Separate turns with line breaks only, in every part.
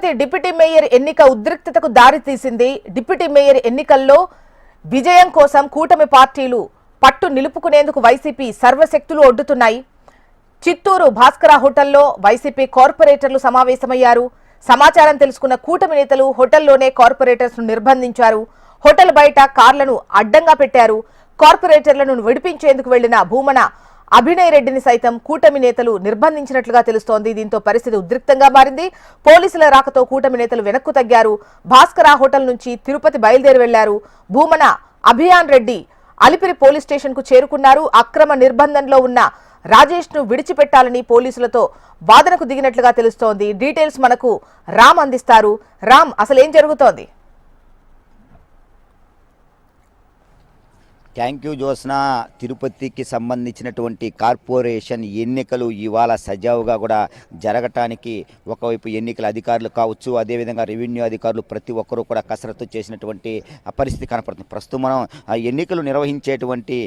Tirupati deputy mayor ఎన్నిక ఉద్రిక్తతకు దారితీసింది. Deputy mayor ఎన్నికల్లో విజయం కోసం కూటమి పార్టీలు పట్టు నిలుపుకునేందుకు వైసీపీ సర్వశక్తులు ఒడ్డుతున్నాయి. చిత్తూరు భాస్కర హోటల్లో వైసీపీ కార్పొరేటర్లు సమావేశమయ్యారు. సమాచారం తెలుసుకున్న కూటమి నేతలు హోటల్లోనే కార్పొరేటర్స్ ను నిర్బంధించారు. హోటల్ బయట కార్లను అడ్డంగా పెట్టారు. కార్పొరేటర్లను విడిపించేందుకు వెళ్లిన భూమన అభినయ్ రెడ్డిని సైతం కూటమి నేతలు నిర్బంధించినట్లుగా తెలుస్తోంది. దీంతో పరిస్థితి ఉద్రిక్తంగా మారింది. పోలీసుల రాకతో కూటమి నేతలు వెనక్కు తగ్గారు. భాస్కర హోటల్ నుంచి తిరుపతి బయలుదేరి వెళ్లారు. భూమన అభియాన్ రెడ్డి అలిపిరి పోలీస్ స్టేషన్ కు చేరుకున్నారు. అక్రమ నిర్బంధంలో ఉన్న రాజేష్ ను విడిచిపెట్టాలని పోలీసులతో వాదనకు దిగినట్లుగా తెలుస్తోంది. డీటెయిల్స్ మనకు రామ్ అందిస్తారు. రామ్, అసలు ఏం జరుగుతోంది?
Thank you Jyotsna. తిరుపతికి సంబంధించినటువంటి కార్పొరేషన్ ఎన్నికలు ఇవాళ సజావుగా కూడా జరగటానికి ఒకవైపు ఎన్నికల అధికారులు కావచ్చు, అదేవిధంగా రెవెన్యూ అధికారులు ప్రతి ఒక్కరూ కూడా కసరత్తు చేసినటువంటి పరిస్థితి కనపడుతుంది. ప్రస్తుతం మనం ఎన్నికలు నిర్వహించేటువంటి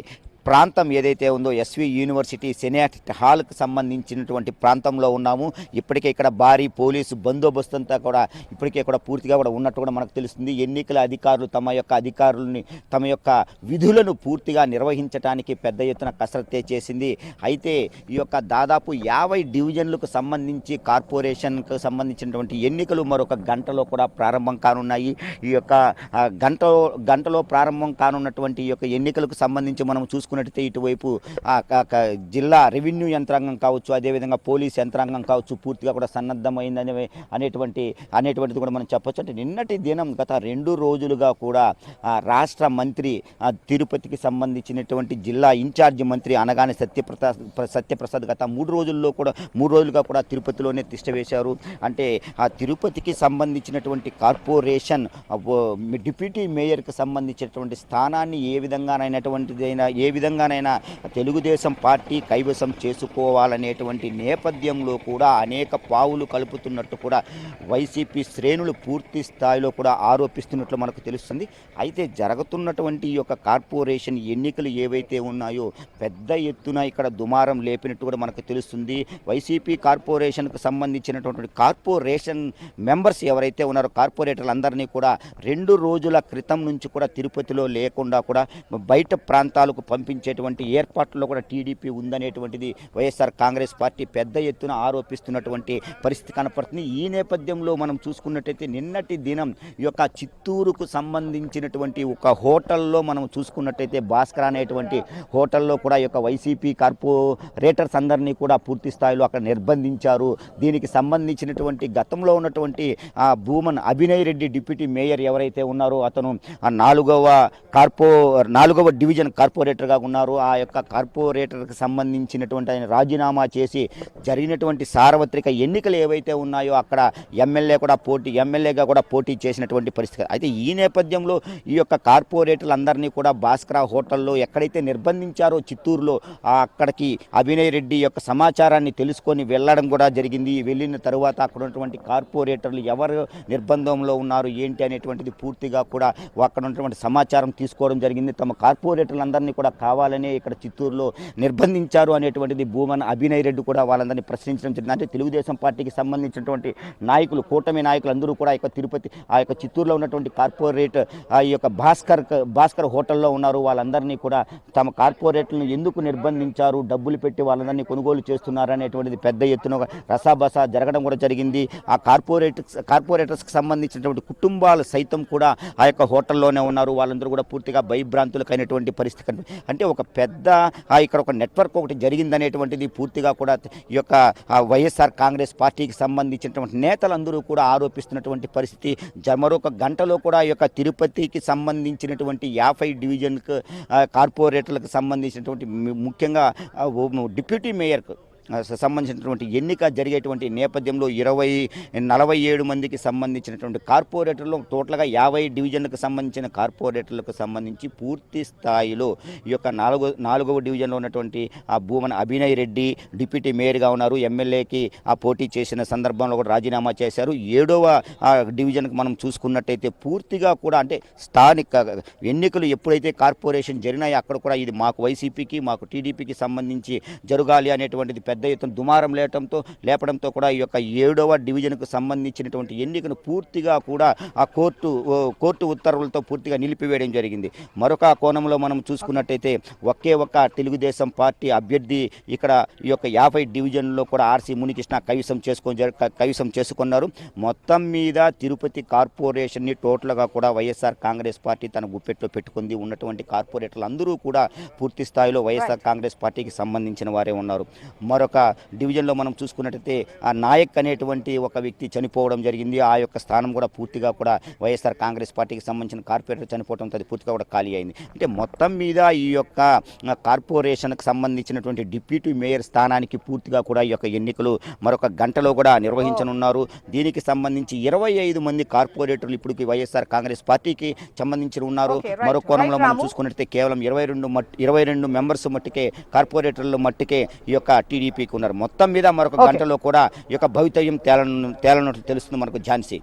ప్రాంతం ఏదైతే ఉందో ఎస్వి యూనివర్సిటీ సెనేట్ హాల్కి సంబంధించినటువంటి ప్రాంతంలో ఉన్నాము. ఇప్పటికే ఇక్కడ భారీ పోలీసు బందోబస్తు అంతా కూడా ఇప్పటికే కూడా పూర్తిగా కూడా ఉన్నట్టు కూడా మనకు తెలుస్తుంది. ఎన్నికల అధికారులు తమ యొక్క విధులను పూర్తిగా నిర్వహించడానికి పెద్ద ఎత్తున కసరత్తే చేసింది. అయితే ఈ యొక్క దాదాపు 50 డివిజన్లకు సంబంధించి కార్పొరేషన్కు సంబంధించినటువంటి ఎన్నికలు మరొక గంటలో కూడా ప్రారంభం కానున్నాయి. ఈ యొక్క గంటలో ప్రారంభం కానున్నటువంటి ఈ యొక్క ఎన్నికలకు సంబంధించి మనం చూసుకున్నట్టయితే ఇటువైపు జిల్లా రెవెన్యూ యంత్రాంగం కావచ్చు, అదేవిధంగా పోలీస్ యంత్రాంగం కావచ్చు పూర్తిగా కూడా సన్నద్ధమైందని అనేటువంటిది కూడా మనం చెప్పొచ్చు. అంటే నిన్నటి దినం గత 2 రోజులుగా కూడా రాష్ట్ర మంత్రి తిరుపతికి సంబంధించినటువంటి జిల్లా ఇన్ఛార్జి మంత్రి అనగానే సత్యప్రసాద్ గత 3 రోజులుగా కూడా తిరుపతిలోనే తిష్ట వేశారు. అంటే ఆ తిరుపతికి సంబంధించినటువంటి కార్పొరేషన్ డిప్యూటీ మేయర్కి సంబంధించినటువంటి స్థానాన్ని ఏ విధంగానైనా తెలుగుదేశం పార్టీ కైవసం చేసుకోవాలనేటువంటి నేపథ్యంలో కూడా అనేక పావులు కలుపుతున్నట్టు కూడా వైసీపీ శ్రేణులు పూర్తి స్థాయిలో కూడా ఆరోపిస్తున్నట్లు మనకు తెలుస్తుంది. అయితే జరుగుతున్నటువంటి ఈ యొక్క కార్పొరేషన్ ఎన్నికలు ఏవైతే ఉన్నాయో పెద్ద ఎత్తున ఇక్కడ దుమారం లేపినట్టు కూడా మనకు తెలుస్తుంది. వైసీపీ కార్పొరేషన్కు సంబంధించినటువంటి కార్పొరేషన్ మెంబర్స్ ఎవరైతే ఉన్నారో కార్పొరేటర్లందరినీ కూడా 2 రోజుల క్రితం నుంచి కూడా తిరుపతిలో లేకుండా కూడా బయట ప్రాంతాలకు పంపించేటువంటి ఏర్పాట్లలో కూడా టీడీపీ ఉందనేటువంటిది వైఎస్ఆర్ కాంగ్రెస్ పార్టీ పెద్ద ఎత్తున ఆరోపిస్తున్నటువంటి పరిస్థితి కనపడుతుంది. ఈ నేపథ్యంలో మనం చూసుకున్నట్టయితే నిన్నటి దినం ఈ యొక్క చిత్తూరుకు సంబంధించినటువంటి ఒక హోటల్లో మనం చూసుకున్నట్టయితే భాస్కర్ అనేటువంటి హోటల్లో కూడా ఈ యొక్క వైసీపీ కార్పొరేటర్స్ అందరినీ కూడా పూర్తి స్థాయిలో అక్కడ నిర్బంధించారు. దీనికి సంబంధించినటువంటి గతంలో ఉన్నటువంటి భూమన్ అభినయ్ రెడ్డి డిప్యూటీ మేయర్ ఎవరైతే ఉన్నారో అతను 4వ డివిజన్ కార్పొరేటర్గా ఉన్నారు. ఆ యొక్క కార్పొరేటర్కి సంబంధించినటువంటి ఆయన రాజీనామా చేసి జరిగినటువంటి సార్వత్రిక ఎన్నికలు ఏవైతే ఉన్నాయో అక్కడ ఎమ్మెల్యేగా కూడా పోటీ చేసినటువంటి పరిస్థితి. అయితే ఈ నేపథ్యంలో ఈ యొక్క కార్పొరేటర్లందరినీ కూడా భాస్కర హోటల్లో ఎక్కడైతే నిర్బంధించారో చిత్తూరులో అక్కడికి అభినయ్ రెడ్డి యొక్క సమాచారాన్ని తెలుసుకొని వెళ్ళడం కూడా జరిగింది. వెళ్ళిన తరువాత అక్కడ ఉన్నటువంటి కార్పొరేటర్లు ఎవరు నిర్బంధంలో ఉన్నారు ఏంటి అనేటువంటిది పూర్తిగా కూడా అక్కడ ఉన్నటువంటి సమాచారం తీసుకోవడం జరిగింది. తమ కార్పొరేటర్లందరినీ కూడా కావాలనే ఇక్కడ చిత్తూరులో నిర్బంధించారు అనేటువంటిది భూమన్ అభినయ్ రెడ్డి కూడా వాళ్ళందరినీ ప్రశ్నించడం జరిగింది. అంటే తెలుగుదేశం పార్టీకి సంబంధించినటువంటి నాయకులు, కూటమి నాయకులు అందరూ కూడా ఆ యొక్క చిత్తూరులో ఉన్నటువంటి కార్పొరేటర్ ఈ యొక్క భాస్కర్ హోటల్లో ఉన్నారు. వాళ్ళందరినీ కూడా తమ కార్పొరేటర్లను ఎందుకు నిర్బంధించారు, డబ్బులు పెట్టి వాళ్ళందరినీ కొనుగోలు చేస్తున్నారు అనేటువంటిది పెద్ద ఎత్తున రసాబసా జరగడం కూడా జరిగింది. ఆ కార్పొరేటర్స్కి సంబంధించినటువంటి కుటుంబాలు సైతం కూడా ఆ యొక్క హోటల్లోనే ఉన్నారు. వాళ్ళందరూ కూడా పూర్తిగా భయభ్రాంతులకు అయినటువంటి పరిస్థితి. అంటే ఒక పెద్ద ఇక్కడ ఒక నెట్వర్క్ ఒకటి జరిగిందనేటువంటిది పూర్తిగా కూడా ఈ యొక్క వైఎస్ఆర్ కాంగ్రెస్ పార్టీకి సంబంధించినటువంటి నేతలందరూ కూడా ఆరోపిస్తున్నటువంటి పరిస్థితి. మరొక గంటలో కూడా ఈ యొక్క తిరుపతికి సంబంధించినటువంటి 50 డివిజన్ కార్పొరేటర్లకు సంబంధించినటువంటి ముఖ్యంగా డిప్యూటీ మేయర్కు సంబంధించినటువంటి ఎన్నిక జరిగేటువంటి నేపథ్యంలో 47 మందికి సంబంధించినటువంటి కార్పొరేటర్లు టోటల్గా 50 డివిజన్లకు సంబంధించిన కార్పొరేటర్లకు సంబంధించి పూర్తి స్థాయిలో ఈ యొక్క 4వ డివిజన్లో ఉన్నటువంటి ఆ భూమన్ అభినయ్ రెడ్డి డిప్యూటీ మేయర్గా ఉన్నారు. ఎమ్మెల్యేకి పోటీ చేసిన సందర్భంలో కూడా రాజీనామా చేశారు. 7వ డివిజన్కి మనం చూసుకున్నట్టయితే పూర్తిగా కూడా అంటే స్థానిక ఎన్నికలు ఎప్పుడైతే కార్పొరేషన్ జరిగినాయో అక్కడ కూడా ఇది మాకు వైసీపీకి మాకు టీడీపీకి సంబంధించి జరగాలి అనేటువంటిది పెద్ద ఎత్తున దుమారం లేపడంతో కూడా ఈ యొక్క 7వ డివిజన్కు సంబంధించినటువంటి ఎన్నికను పూర్తిగా కూడా ఆ కోర్టు ఉత్తర్వులతో పూర్తిగా నిలిపివేయడం జరిగింది. మరొక కోణంలో మనం చూసుకున్నట్టయితే ఒకే ఒక్క తెలుగుదేశం పార్టీ అభ్యర్థి ఇక్కడ ఈ యొక్క 50 డివిజన్లో కూడా ఆర్సీ మునికృష్ణ కైవసం చేసుకున్నారు. మొత్తం మీద తిరుపతి కార్పొరేషన్ని టోటల్గా కూడా వైఎస్ఆర్ కాంగ్రెస్ పార్టీ తన గుప్పెట్లో పెట్టుకుంది. ఉన్నటువంటి కార్పొరేటర్లు అందరూ కూడా పూర్తి స్థాయిలో వైఎస్ఆర్ కాంగ్రెస్ పార్టీకి సంబంధించిన వారే ఉన్నారు. మరొక డివిజన్లో మనం చూసుకున్నట్టయితే ఆ నాయక్ అనేటువంటి ఒక వ్యక్తి చనిపోవడం జరిగింది. ఆ యొక్క స్థానం కూడా పూర్తిగా కూడా వైఎస్ఆర్ కాంగ్రెస్ పార్టీకి సంబంధించిన కార్పొరేటర్ చనిపోవడంతో అది పూర్తిగా కూడా ఖాళీ అయింది. అంటే మొత్తం మీద ఈ యొక్క కార్పొరేషన్కి సంబంధించినటువంటి డిప్యూటీ మేయర్ స్థానానికి పూర్తిగా కూడా ఈ యొక్క ఎన్నికలు మరొక గంటలో కూడా నిర్వహించనున్నారు. దీనికి సంబంధించి 25 మంది కార్పొరేటర్లు ఇప్పటికి వైఎస్ఆర్ కాంగ్రెస్ పార్టీకి సంబంధించి ఉన్నారు. మరో కోణంలో మనం చూసుకున్నట్లయితే కేవలం 22 మెంబర్స్ మట్టుకే కార్పొరేటర్లు మట్టుకే ఈ యొక్క టీడీపీకి ఉన్నారు. మొత్తం మీద మరొక గంటలో కూడా ఈ యొక్క భవితవ్యం తేలనట్లు తెలుస్తుంది మనకు ఝాన్సీ.